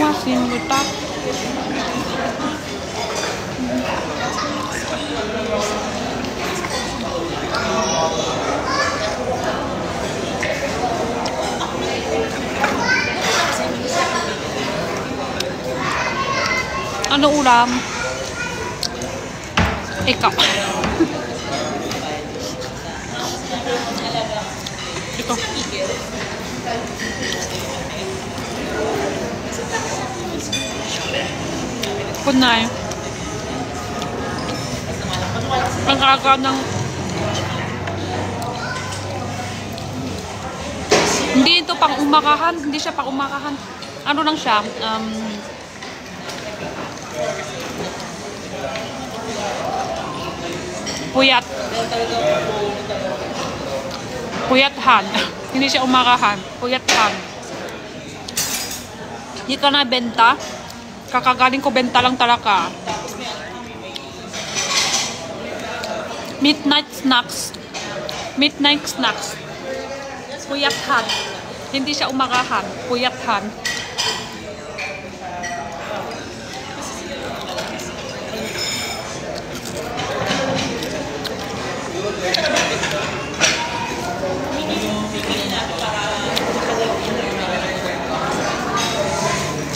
Asin butak. Ano ulam? Ikaw. Ito. Kunay. Ang aga ng... Hindi ito pang umakahan. Hindi siya pang umakahan. Ano lang siya? Puyat. Puyathan. Hindi siya umakahan. Puyathan. Hindi ka na benta. Kakagaling ko benta lang talaga. Midnight snacks. Midnight snacks. Puyathan. Hindi siya umakahan. Puyathan.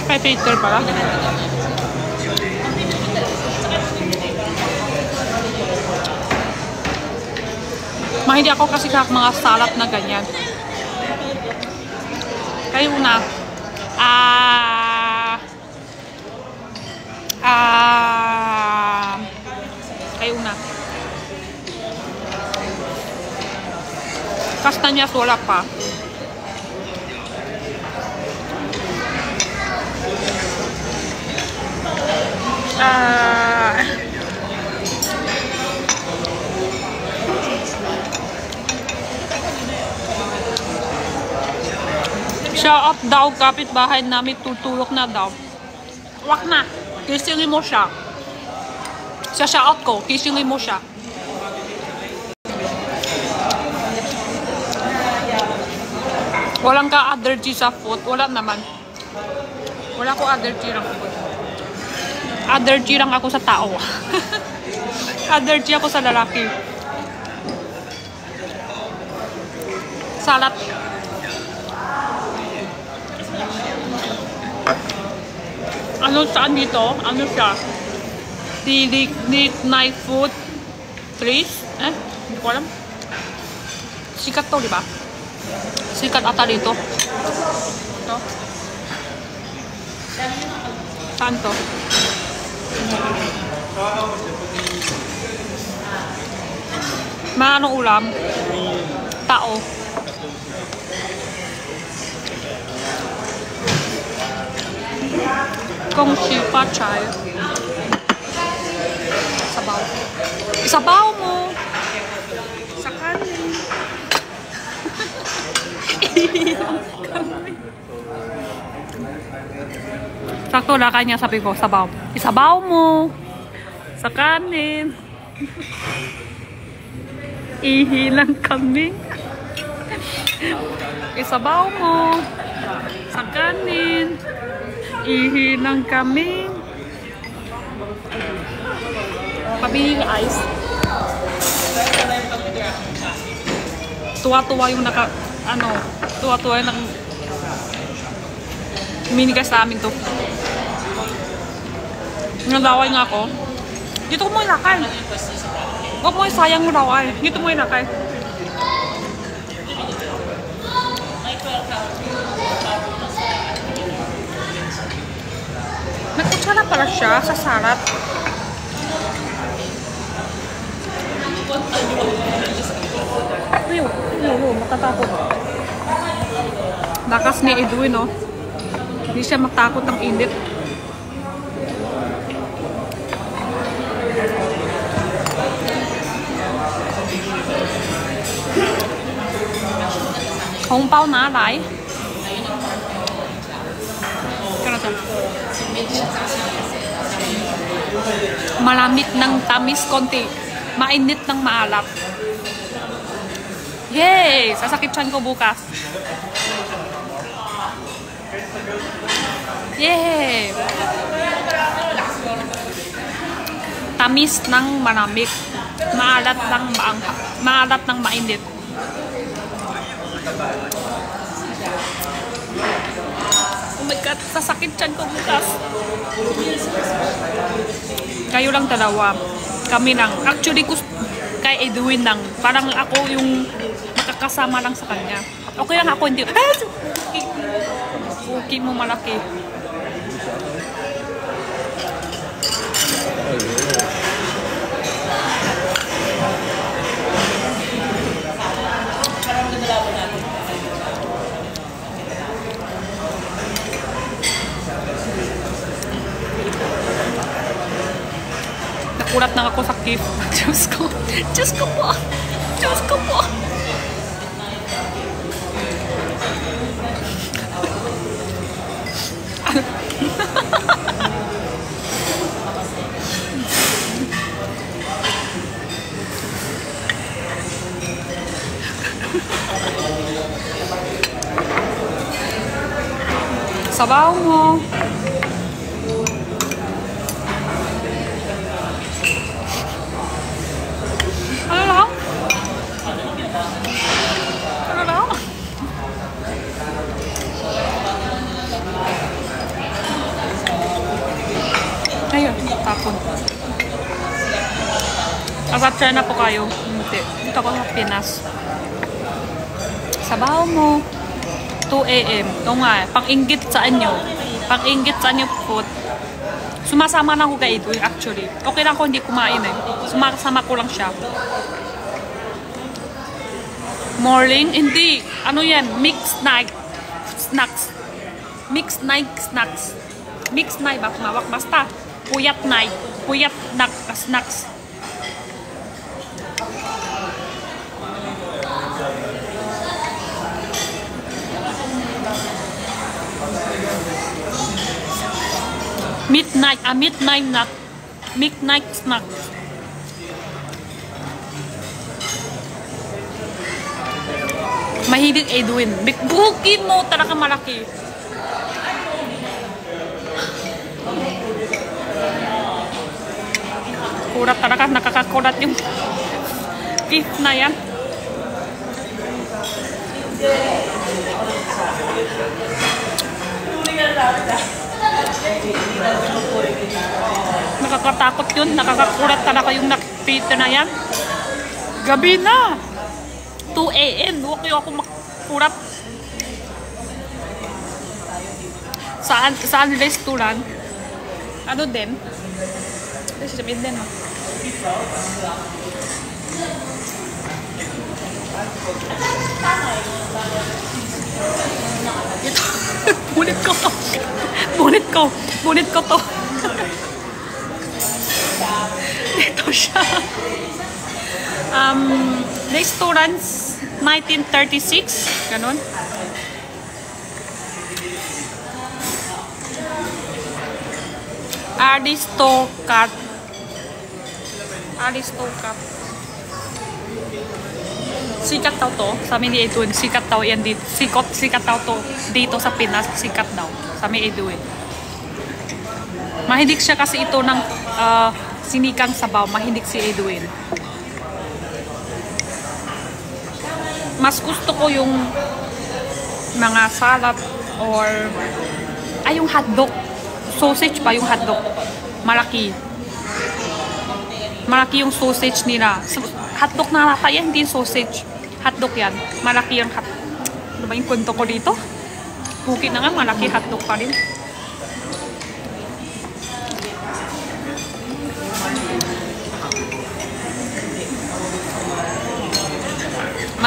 Kay Peter pala. Mahilig ako kasi mga salad na ganyan. Kayo na. Kayo na. Kastanyas wala pa. Shout out daw, kapitbahay namin tutulog na daw. Wag na, kisingin mo siya. Sa shout out ko, kisingin mo siya. Walang ka allergy sa food, wala naman. Wala ko allergy lang food. Allergy lang ako sa tao. Allergy ako sa lalaki. Salat. Ano saan dito? Ano siya? Night food place? Hindi ko alam. Sikat to, di ba? Sikat ata dito. Ito. Saan to? Anong ulam? Tao. Kung si Pachay. Sabaw. Isabaw mo. Sa kanin. Sakto na kanya sabi ko, sabaw. Isabaw mo. Sa kanin. Ihilang kambing. Isabaw mo. Sa kanin. Ihilang kambing. Pabiling ice. Tuwa-tuwa yung tuwa-tuwa yung minigas sa amin to. Nalaway nga ako. Dito ko mo ilakay. Huwag mo isayang mo laway. Dito mo ilakay. Nagkutsara pala siya sa salad. Ayun. Oo, matatakot. Lakas ni Edwin, no? Hindi siya matakot ng init. Hong bao na lại. Malamig ng tamis konti. Mainit ng maalat. Yay! Sasakit siyan ko bukas. Yay! Tamis ng malamig. Maalat ng maangha. Maalat ng mainit. Oh my God, sasakit siyan ko bukas. Kayo lang dalawa. Kami lang. Actually, kay Edwin lang. Parang ako yung makakasama lang sa kanya. Okay lang ako, hindi. Okay mo malaki. Nakulat na ako sa gift. Diyos ko. Diyos ko po. Diyos ko po. Sabaw mo. Ano lang? Ano lang? Ayun, tapon. Asap na po kayo. Hindi. Dito ako sa Pinas. Sabaw mo. 2 AM. Ito nga, pang-inggit sa inyo. Pang-inggit sa inyo food. Sumasama lang ako kay Edwin actually. Okay lang ako hindi kumain eh. Sumasama ko lang siya. Morning? Hindi. Ano yan? Mixed night snacks. Mixed night snacks. Mixed night ba? Kumawak basta. Puyat night. Puyat snacks. Midnight snack. Mahilig Edwin. Bukin mo talaga malaki. Kurat talaga, nakakakulat yung beef na yan. Nakakatakot yun, nakakakulat talaga yung nakipita na yan. Gabi na 2 AM, huwag kayo ako makurat. Saan restaurant? Ano din? Sabihin din, ito. Bunit ko to. Ito siya. Restaurants 1936, ganon. Aristocat. Sikat daw to. Sa amin ni Edwin, sikat daw yan dito. Sikat daw to dito sa Pinas. Sikat daw. Sa amin Edwin. Mahilig siya kasi ito ng sinikang sabaw. Mahilig si Edwin. Mas gusto ko yung mga salad or yung hotdog. Sausage pa yung hotdog. Malaki. Malaki yung sausage nila. Hotdog na nata yan, hindi sausage. Hotdog yan. Malaki yung hotdog. Ano ba yung kwento ko dito? Bukit na nga, malaki hotdog pa rin.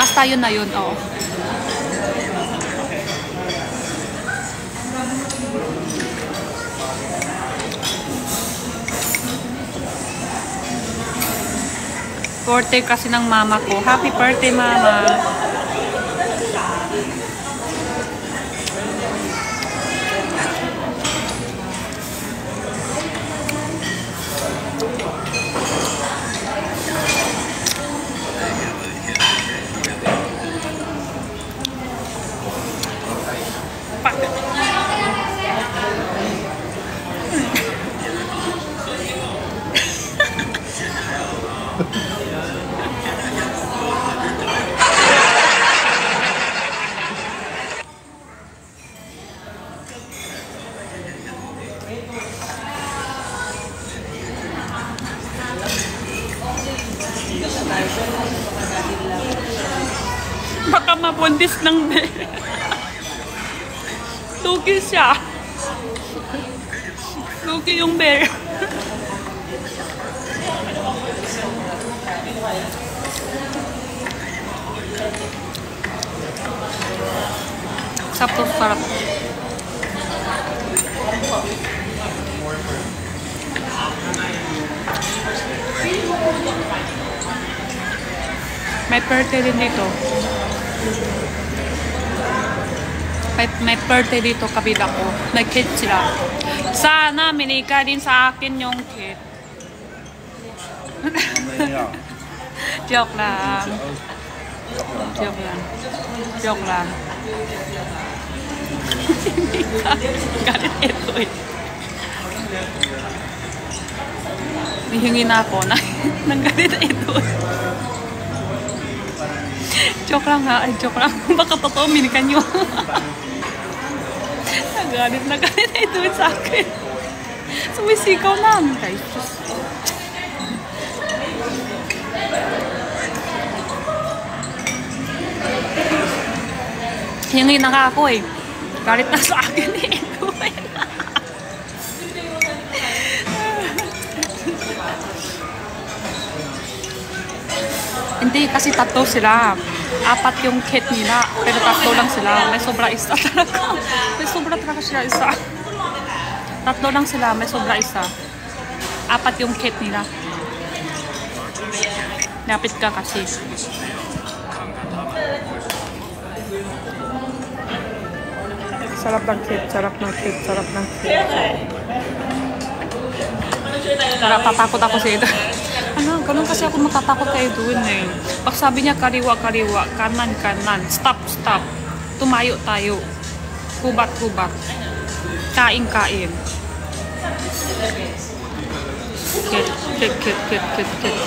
Basta yun na yun, oo. Birthday kasi ng mama ko. Happy birthday, mama! Baka mabundis ng bear. Lugi siya. Lugi yung bear. Sarap to, sarap. May birthday din dito. May birthday dito, kabila ko. May kit sila. Sana minika din sa akin yung kit. Joke lang. Joke lang. Joke lang. Galit ito eh. Hihingi na ako ng galit ito eh. Joke lang ha. Ay, joke lang. Baka totoo, minikan nyo. Nagalit na ito sa akin. Sumisigaw namin guys. Hingi na nga ako eh. Galit na sa akin eh. Hindi, kasi tatlo sila. 4 yung kit nila. Pero tatlo lang sila. May sobra isa talaga. May sobra talaga sila isa. Tatlo lang sila. May sobra isa. 4 yung kit nila. Lapit ka kasi. Sarap ng kit. Sarap ng kit. Sarap ng kit. Natatakot ako sa ito. Ano, ganun kasi ako matatakot kay Edwin eh. Pag sabi niya kaliwa, kaliwa, kanan, kanan, stop, stop. Tumayo tayo. Kubat, kubat. Kain, kain. Kit, kit, kit, kit, kit, kit.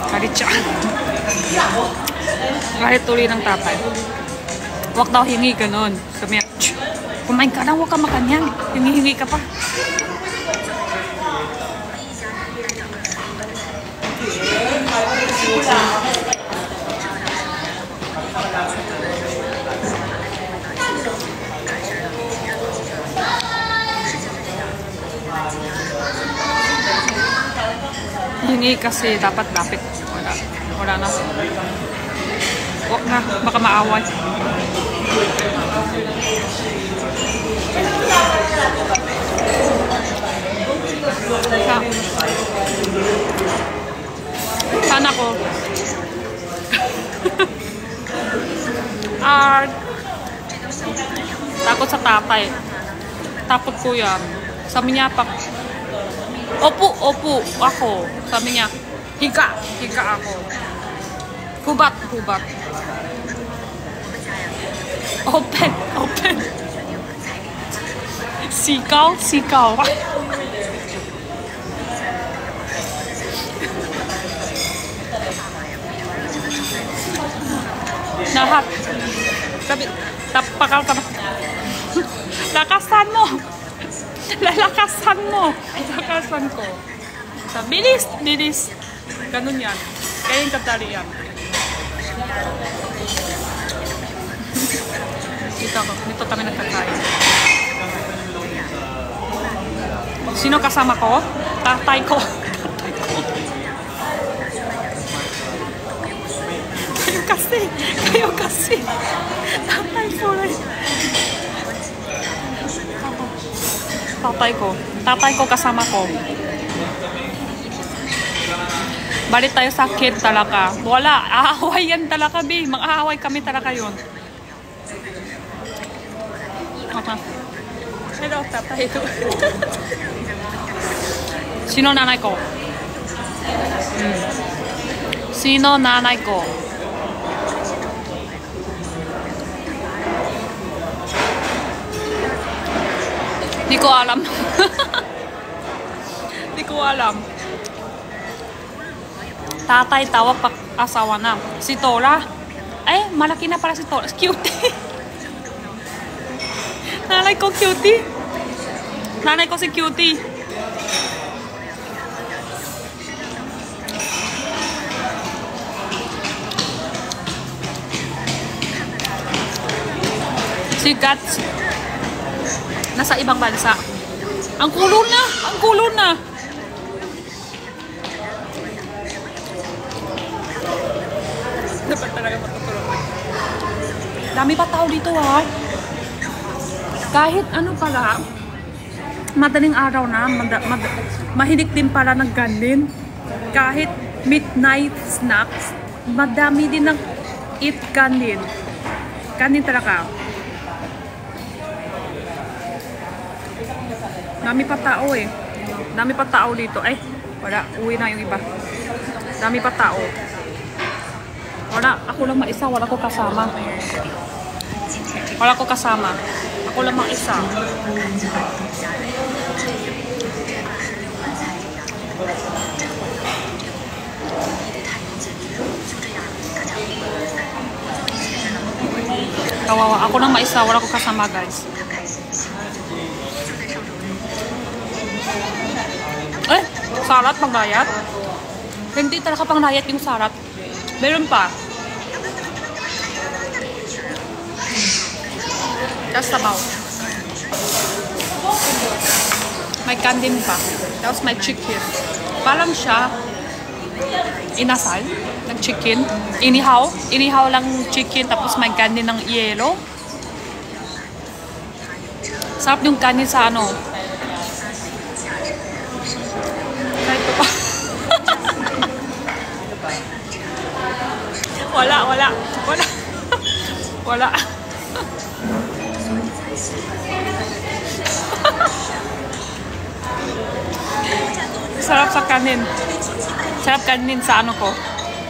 Galit siya. Galit tuloy ng tatay. Huwag daw hingi ganun. Kami, kumain ka lang, huwag ka makanyan. Hingi-hingi ka pa. Hingi kasi dapat lapit. Wala na. Huwag na, baka maaway. Sana ko. Takot sa tatay. Takot ko yan. Sabi niya pa, opo, opo, ako. Sabi niya, higa, higa ako. Kubat, kubat. Open, open. Sikaw, sikaw. Lahat. Sabi, tapakal ka. Lakasan mo. Lalakasan mo. Lakasan ko. Sabi, bilis, bilis. Ganun yan. Kaya yung katali yan. Dito kami nagkakain. Sino kasama ko? Tatay ko. Kayo kasi. Tatay ko rin. Tatay ko kasama ko. Balik tayo sa kid talaga. Wala, aaway yan talaga, be. Mag-aaway kami talaga yun. Hello, tatay ko. Sino nanay ko? Sino nanay ko? Di ko alam. Di ko alam. Tatay tawag pag asawa na. Si Tora. Ay, malaki na pala si Tora. Cutie. Nanay ko cutie. Nanay ko si Cutie. Si Guts. Nasa ibang bansa. Ang kulo na! Ang kulo na! Dapat talaga matutulungan. Dami pa tao dito ha. Kahit ano pala, madaling araw na, mahilig din pala ng ganin. Kahit midnight snacks, madami din ng eat ganin. Ganin talaga. Dami pa tao eh. Dami pa tao dito. Ay, wala. Uwi na yung iba. Dami pa tao. Wala. Ako lang mag-isa. Wala ko kasama. Wala ko kasama. Ako lang mag-isa. Kawawa. Ako lang mag-isa. Wala ko kasama, guys. Eh, sarat pang-diet? Hindi talaga pang-diet yung sarat. Meron pa. Just about. May kandin pa. Tapos may chicken. Parang siya inasal ng chicken. Inihaw. Inihaw lang chicken tapos may kandin ng yelo. Sarap yung kandin sa ano. Wala. Sarap sa kanin. Sarap kanin sa ano ko.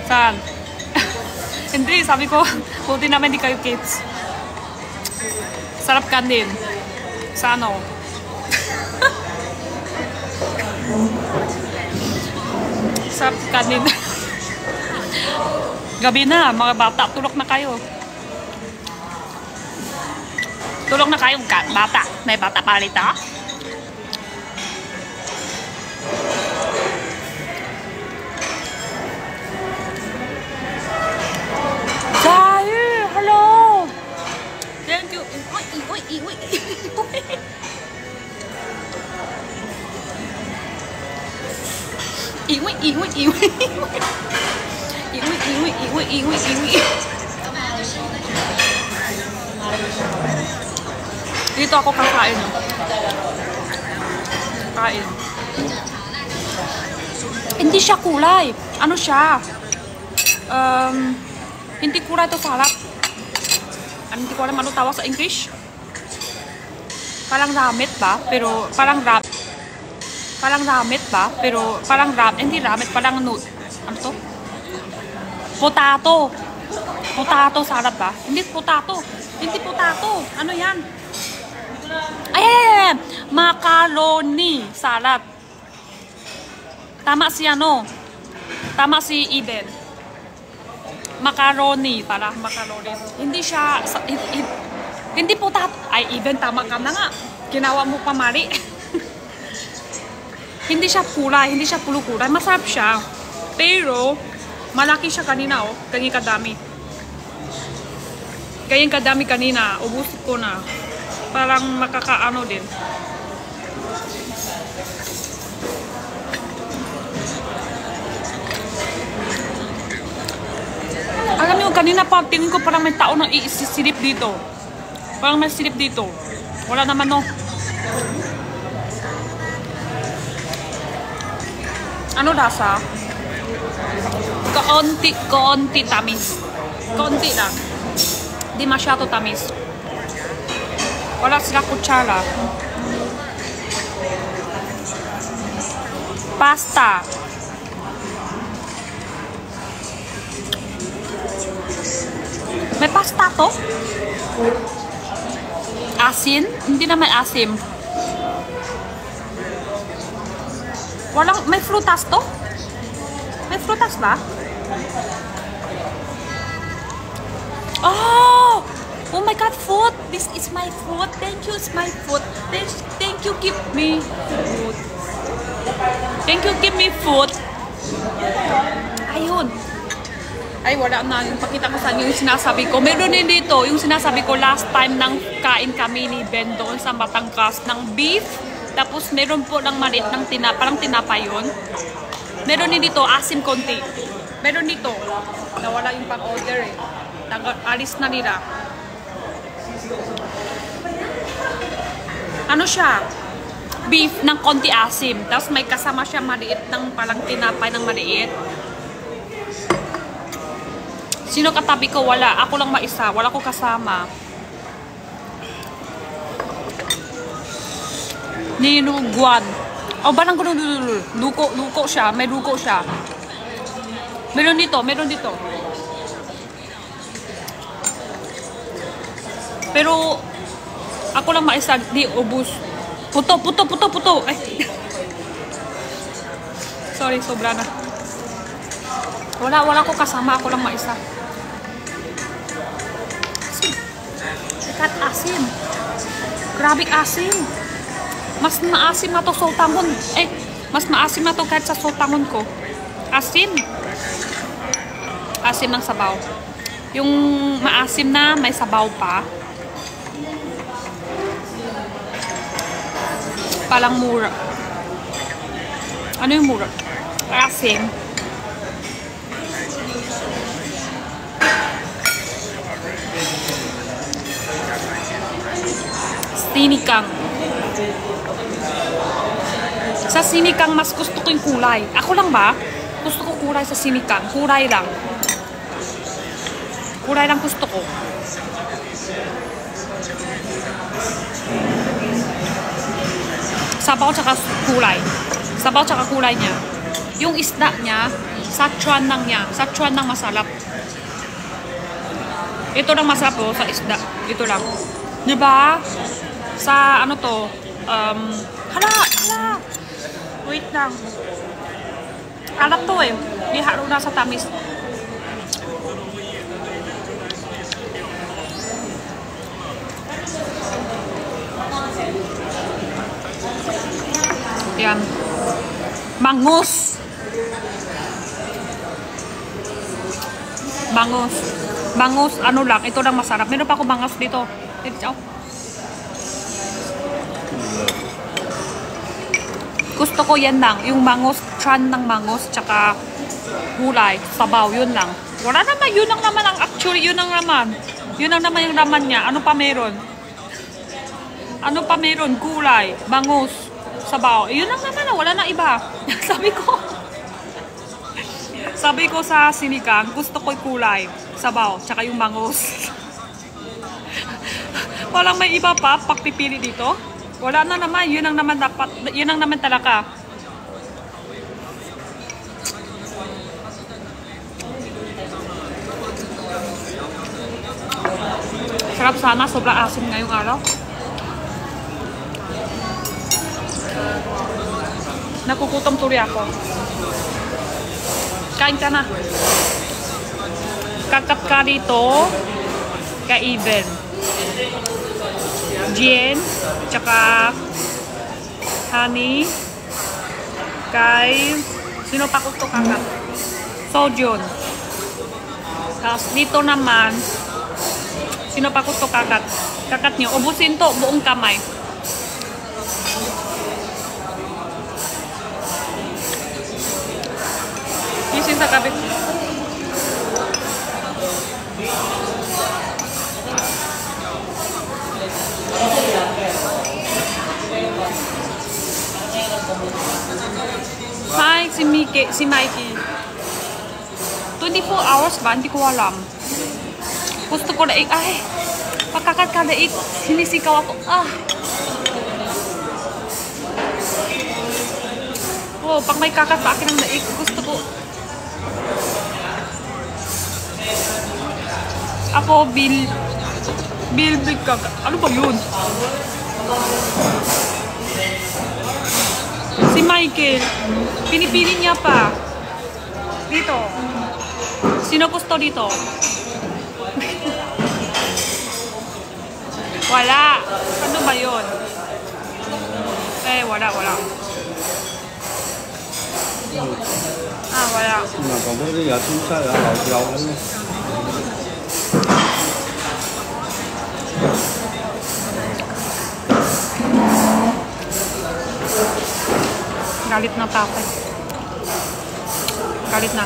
Saan? Hindi, sabi ko, buti naman di kayo kids. Sarap kanin. Sa ano? Sarap kanin. Gabi na, mga bata, tulog na kayo. Tulog na kayong bata. May bata palita. Jai, hello. Thank you. Iwi. Dito ako kakain. Kain. Hindi siya kulay. Ano siya? Hindi kulay to salad. Hindi ko alam ano tawag sa English. Parang ramet ba? Pero parang ramet ba? Pero parang hindi ramet, parang ano to? Potato. Potato salad ba? Hindi potato. Ano yan? Ay! Macaroni salad. Tama si ano? Tama si Eden. Macaroni pala. Macaroni. Hindi siya... Hindi potato. Ay, Eden, tama ka na nga. Ginawa mo pa mali. Hindi siya kulay. Hindi siya pulo kulay. Masarap siya. Pero... malaki siya kanina, oh. Ganyan kadami. Kaya yung kadami kanina, ubus ko na. Parang makakaano din. Alam niyo, kanina pa, tingin ko parang may tao na iisisilip dito. Parang may silip dito. Wala naman, no. Ano lasa? Kaunti tamis. Kaunti lang. Di masyado tamis. Wala sila kutsara. Pasta. May pasta to? Asin? Hindi naman asim. Walang, may frutas to? May frutas ba? Oh! Oh my god, food! This is my food. Thank you, it's my food. Thank you, give me food. Thank you, give me food. Ayun. Ay, wala na. Yung pakita ko sa inyo yung sinasabi ko. Meron din dito, yung sinasabi ko last time nang kain kami ni Ben doon sa Batangas ng beef. Tapos meron po ng maliit ng parang tinapa yun. Meron din dito, asim konti. Meron dito. Nawala yung pang-order eh. Alis na nila. Ano siya? Beef ng konti asim. Tapos may kasama siya maliit ng palang tinapay ng maliit. Sino katabi ko? Wala. Ako lang maisa. Wala ko kasama. Ninuguan. O ba nang luko siya. May luko siya. Meron dito. Meron dito. Pero ako lang maisa. Di ubus. Puto. Ay. Sorry, sobra na. Wala ko kasama. Ako lang maisa. Kat asim. Grabe asim. Mas maasim na to sa utangon. Mas maasim na to kahit sa utangon ko. Asim. Asim ng sabaw. Yung maasim na may sabaw pa. Palang mura. Ano yung mura? Asim. Sinikang. Sa sinikang, mas gusto ko yung kulay. Ako lang ba? Gusto ko kulay sa sinikang. Kulay lang. Kulay lang gusto ko. Sabaw tsaka kulay. Sabaw tsaka kulay niya. Yung isda niya, Sichuan lang niya. Sichuan lang masarap. Ito lang masarap po sa isda. Ito lang. Diba? Sa ano to? Hala! Wait lang. Alat to eh. Liharo na sa tamis. Yan. Bangus. Bangus, ano lang. Ito lang masarap. Meron pa ako bangus dito. Dito. Gusto ko yan lang. Yung bangus, chan ng bangus, tsaka gulay, sabaw, yun lang. Wala naman, yun lang naman ang actually, yun ang laman. Yun lang naman yung laman niya. Ano pa meron? Ano pa meron? Gulay, bangus, sabaw. Yun lang naman, wala na iba. Sabi ko sa sinikang, gusto ko yung kulay, sabaw, tsaka yung bangus. Walang may iba pa, pagpipili dito. Wala na naman, yun ang naman dapat, yun ang naman talaga. Sarap sana, sobrang asim ngayong araw. Nakukutom tuloy ako. Kain ka na. Kakat ka dito, ka-even. Jen, tsaka honey, kay sino pa ko to kakat? Sojon. Tapos dito naman Sino pa gusto kakat? Kakat nyo. Ubusin to, buong kamay. Isin sa kabit. Hi, si Mikey. 24 hours ba? Hindi ko alam. Gusto ko daig. Ay, pagkakat ka daig, sinisigaw ako. Oh, pag may kakat pa akin ng daig, gusto ko. Ako, big kakat. Ano ba yun? Si Michael, pinipili niya pa. Dito. Sino gusto dito? Wala. Ano ba yun? Wala. Wala. Galit na tatay. Galit na.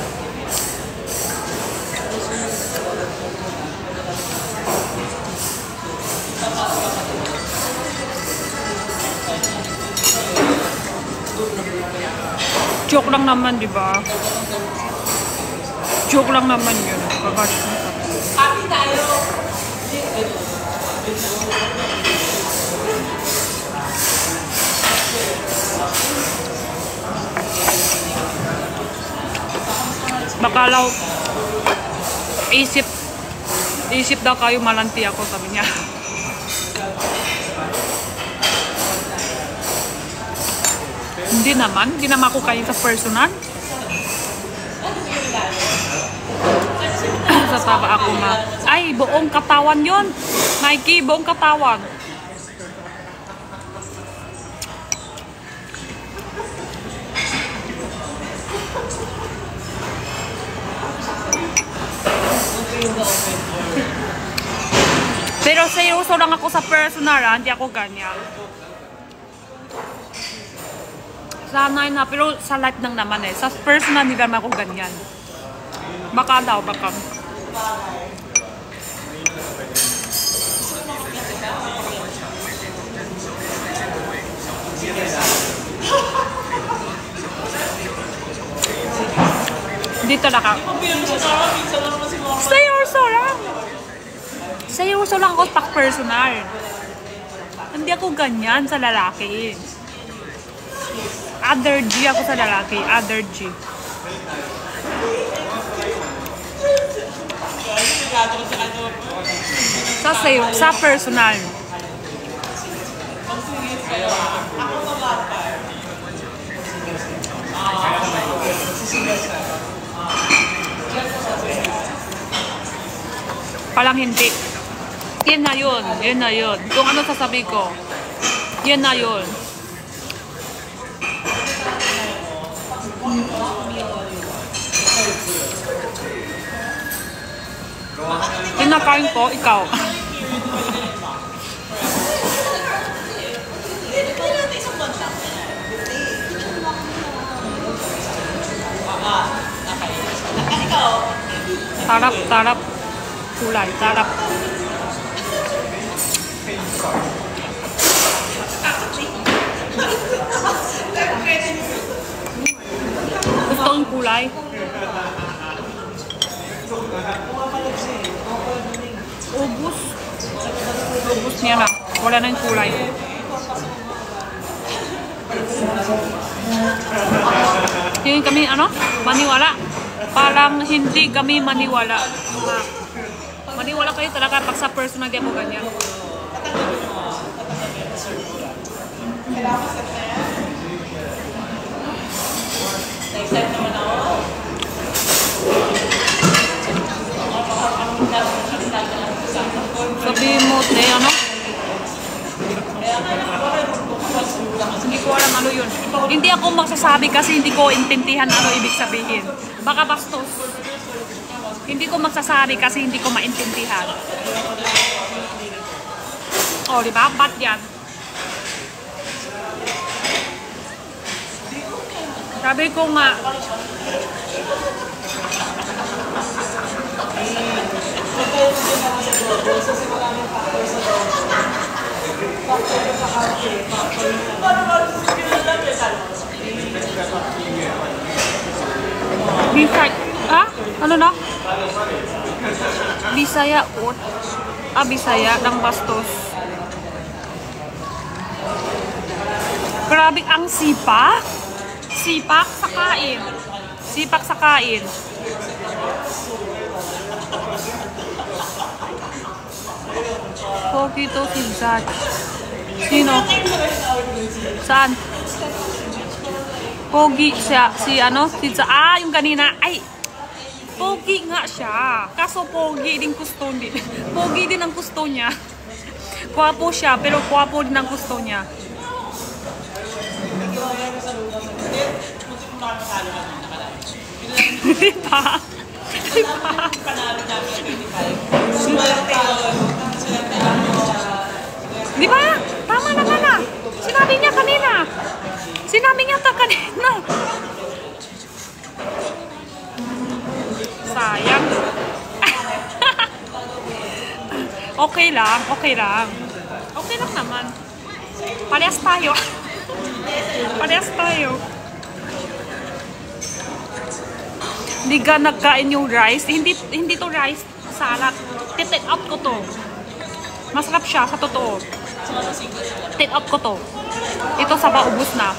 Joke lang naman, di ba? Joke lang naman yun. Babalik na tatay. Happy tayo! Baka law, isip daw kayo malanti ako, sabi niya. Hindi naman ako kayo sa personal. Sa taba ako ay, buong katawan yon, Mikey, buong katawan. Pero seryoso lang ako sa personal, hindi ako ganyan. Sanay na, pero sa life nang naman sa personal hindi naman ako ganyan. Baka daw, baka. Dito na ka. Seryoso lang. Seryoso lang ako pag personal. Hindi ako ganyan sa lalaki. Allergy ako sa lalaki. Allergy. Sa personal. Palang hindi. Yan na yun. Yan na yun. Kung ano sasabi ko. Yan na yun. Kinakain ko, ikaw. Tarap. Kulay, tarap. Gusto yung kulay. Ubus niya na. Wala na yung kulay. Hindi kami, maniwala. Parang hindi kami maniwala. Maniwala kayo talaga pag sa personal game mo ganyan. Next time naman ako. Sabihin mo, hindi ko alam ano yun. Hindi ako magsasabi kasi hindi ko intindihan ano ibig sabihin. Baka bastos. Hindi ko magsasabi kasi hindi ko maintindihan. Oh, di ba? Bad yan. Sabi ko nga. Bisaya, ah? Ano na? Bisaya ut. Ah, Bisaya ng Bastos. Grabe ang sipak. Sipak sa kain. Sipak sa kain. Pogi to si Zad. Sino? Saan? Pogi siya. Si ano? Si Zad. Ah, yung kanina. Ay! Pogi nga siya. Kaso pogi din gusto din. Pogi din ang gusto niya. Kwapo siya, pero kwapo din ang gusto niya. Diba? Diba? Diba? Tama naman na. Sinabi niya kanina. Sinabi niya ito kanina. Sayang. Okay lang, okay lang. Okay lang naman. Parehas tayo. Parehas tayo. Hindi ka nagkain yung rice. Hindi to rice. Salad. Take out ko to. Masarap siya, sa totoo. Take out ko to. Ito saba, ubus na.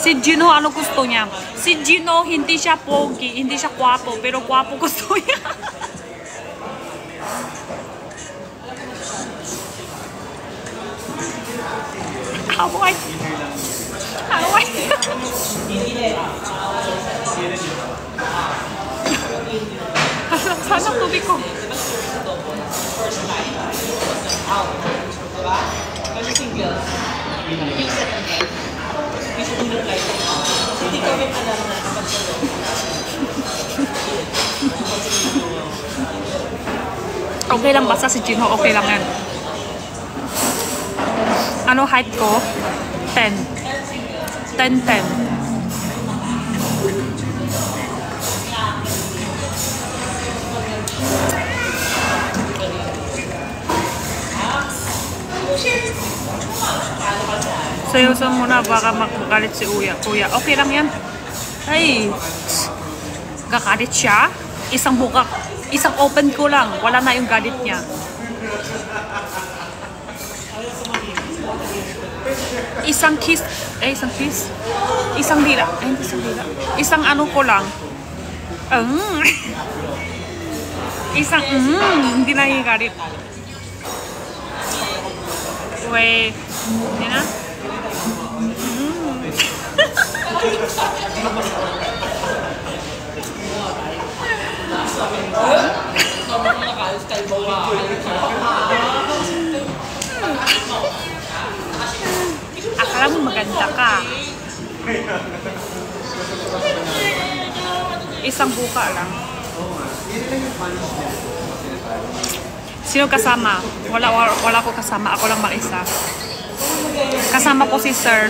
Si Gino, ano gusto niya? Si Gino, hindi siya pogi, hindi siya kwapo, pero kwapo gusto niya. Away. Away. Sana tubig ko. Okay lang basta si Gino, okay lang yan. Ano height ko? 10. 10. Sayosan mo na, baka magagalit si Kuya. Okay lang yan. Ay, gagalit siya. Isang bukak, isang open ko lang. Wala na yung galit niya. Isang kiss. Isang kiss. Isang dila. Hindi isang dila. Isang ano ko lang. Isang, hindi na yung galit. Wait. Hindi na? Akala mo maganda ka. Isang buka lang. Sino kasama? Wala ko kasama. Ako lang mag-isa. Kasama ko si Sir.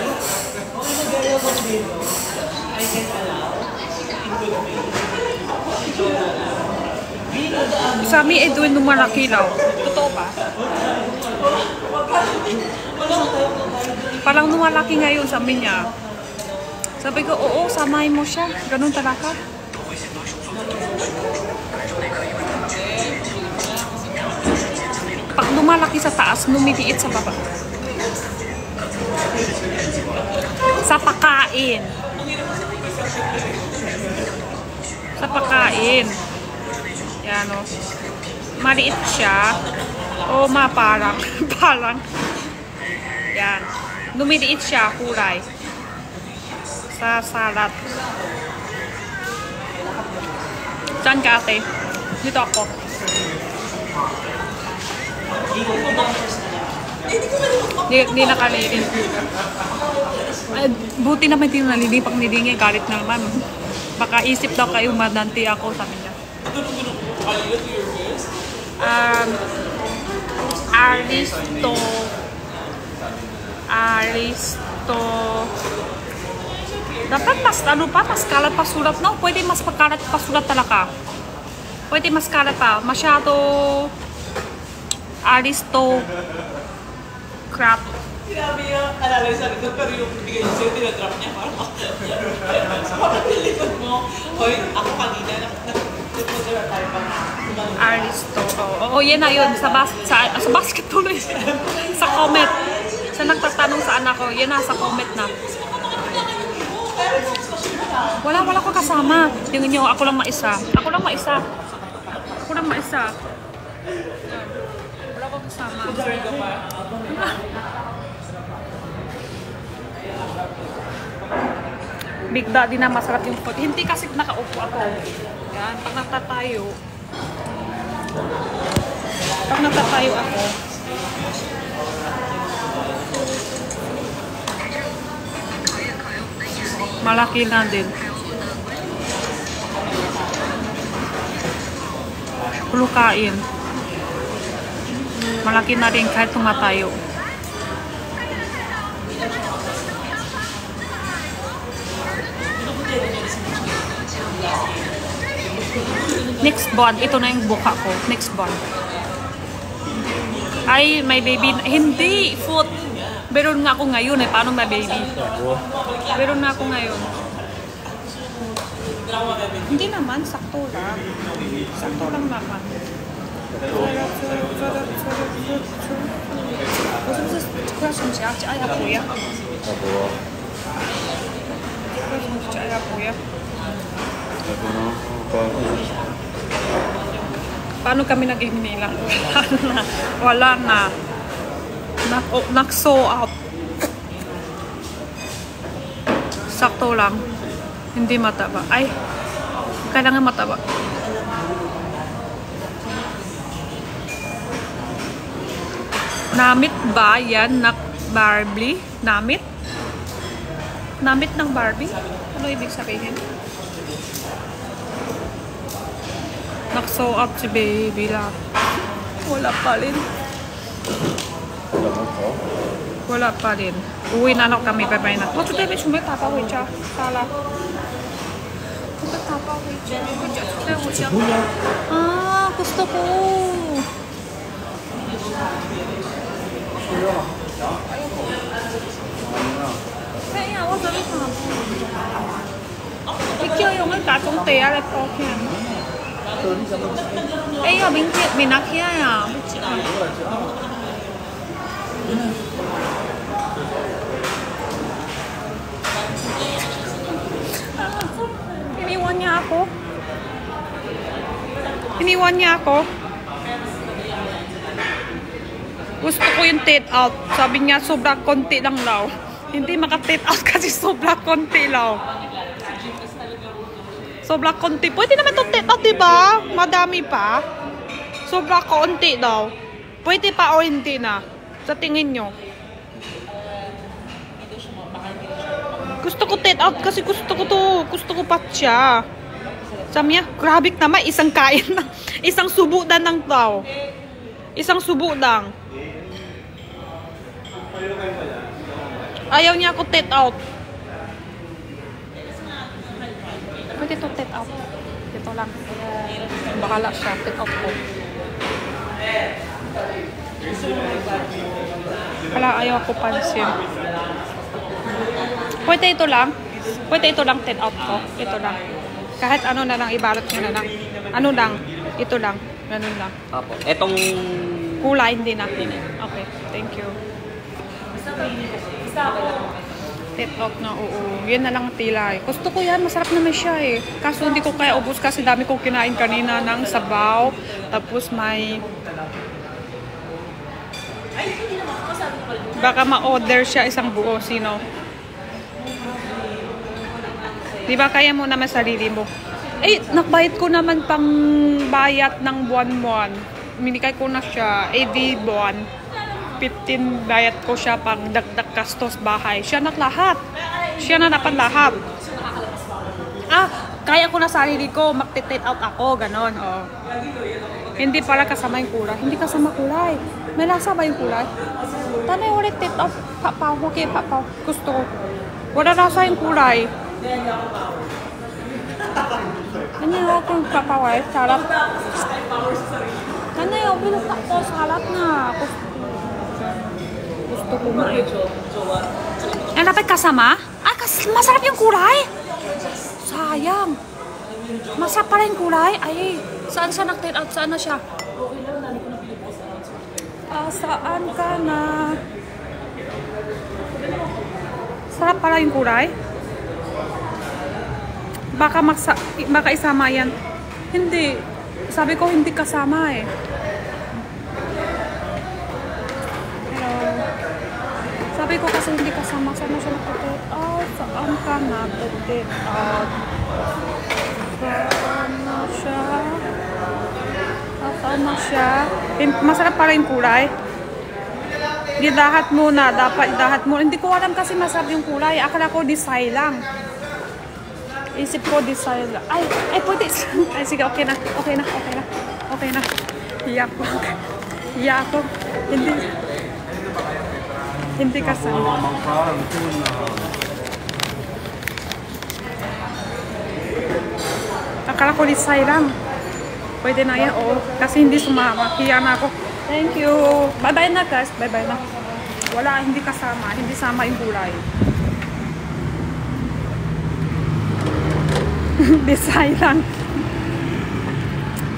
Sami Edwin lumalaki daw. Totoo ba? Parang lumalaki ngayon, sabi niya. Sabi ko, oo, samahin mo siya. Ganun talaga. Pag lumalaki sa taas, lumiliit sa baba. Sa pagkain. Sa pagkain. Yan o. Maliit siya. O parang. Parang. Yan. Lumiliit siya, kulay. Sa salad. Saan ka ate? Dito ako. Hindi nakalilin. Buti naman hindi nalilin. Pag nilingin, galit na naman. Baka isip daw kayo, madanti ako, sabi niya. Aristo. Dapat mas ano pa, mas kalat pa sulat, no? Pwede mas pagkalat pa sulat talaga. Pwede mas kalat pa. Masyado aristocrat. Sinabi niya, alala sa likod, pero yung bigay niya sa'yo, tinadrop niya. Parang nilikod mo. Hoy, ako kanina, nagpunta tayo pa. Aristo. Oo, yan na yun. Sa basketball. Sa comment. Sa nagtatanong sa anak ko, yan na, sa comment na. Wala ko kasama. Tingnan nyo, ako lang maisa. Wala ko kasama. Bigda din na masarap yung food. Hindi kasi nakaupo ako. Yan, pag natatayo ako, malaki na din. Lukain. Malaki na rin kahit tumatayo. Next bond, ito na yung buka ko. Next bond. Ay, may baby. Hindi, foot. Meron nga ako ngayon eh. Paano may baby? Meron na ako ngayon. Hindi naman, sakto lang. Sakto lang naman. Paano kami nag-inilang? Wala na. Nag-sew out. Sakto lang. Hindi mataba. Ay, kailangan mataba. Namit ba yan na Barbie? Namit? Namit ng Barbie? Ano ibig sabihin? Nag-sew up si baby lang. Wala pa rin. Wala pa rin. Uwi na lang kami. Bye-bye na. Oh, today, may tapa hui cha. Sala. Tapa hui cha. Ah, gusto ko. Kaya, wag na rin ha. Ikyo yung cả công ty ở đây có kìa. Ê, ở bên kia, bên kia à? Iniwan niya ako. Iniwan niya ako. Gusto ko yung take out. Sabi niya, sobrang konti lang daw. Hindi maka-take out kasi sobrang konti lang. Sobrang konti. Pwede naman ito take out, diba? Madami pa. Sobrang konti daw. Pwede pa o hindi na. Sa tingin nyo. Gusto ko take out kasi gusto ko to. Gusto ko pa siya. Sabi niya, grabe naman. Isang kain na. Isang subo na ng tao. Isang subo lang. Ayaw niya ako take out. Pwede ito take out. Ito lang. Bahala siya. Take out ko. Wala, ayaw ako pansin. Pwede ito lang. Pwede ito lang take out ko. Ito lang. Kahit ano na lang, ibalot nyo na lang. Ano lang. Ito lang. Ganun lang. Apo. Etong kulay, hindi na. Okay, thank you. Take out na, oo. Yan na lang ang tila eh. Gusto ko yan, masarap naman siya eh. Kaso hindi ko kaya ubos kasi dami kong kinain kanina ng sabaw. Tapos may... Baka ma-order siya isang buo. Sino? Di ba kaya mo naman sarili mo? Eh, nakbayad ko naman pang bayat ng buwan-buwan. Minikay ko na siya. di buwan. 15 bayat ko siya pang dagdag gastos bahay. Siya na lahat. Siya na dapat lahat. Ah, kaya ko na sarili ko. Mag-take out ako. Ganon. Oh. Hindi para kasama yung kulay. Hindi kasama kulay. May lasa ba yung kulay? Tanay ulit it of papaw. Okay, papaw. Gusto ko. Wala lasa yung kulay. Ganyan ako yung papaw eh. Sarap. Tanay, bilang ako. Salat na. Gusto ko mo eh. Eh, dapat kasama? Ah, masarap yung kulay. Sayang. Masarap pa rin kulay. Ay, saan siya nag-take out? Saan na siya? Saan ka na? Sarap pala yung kulay. Baka isama yan. Hindi. Sabi ko hindi kasama eh. Hello. Sabi ko kasi hindi kasama. Saan na siya nag-take out? Saan ka na nag-take out? Saan siya? Masarap pala yung kulay. Didahat muna. Dapat idahat muna. Hindi ko alam kasi masarap yung kulay. Akala ko disay lang. Isip ko disay lang. Ay, pwede. Ay, sige, okay na. Okay na. Hiya ko. Hindi kasama. Akala ko disay lang. Pwede na yan, oo. Kasi hindi sumama. Hiya na ako. Thank you. Bye-bye na, guys. Bye-bye na. Wala, hindi kasama. Hindi sama yung gulay. Desay lang.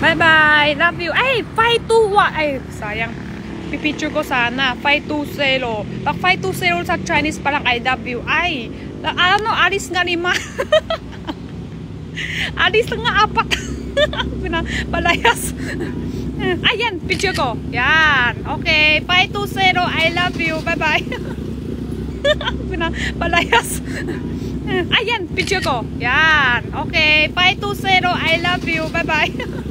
Bye-bye. Love you. Ay, 521. Ay, sayang. Pipicture ko sana. 520. Pag 520 sa Chinese parang I love you. Ay, ano, alis nga 5. Alis nga 4. Palayas. Ayan, picture ko. Yan. Okay. 520, I love you. Bye-bye. Palayas. Ayan, picture ko. Yan. Okay. 520, I love you. Bye-bye.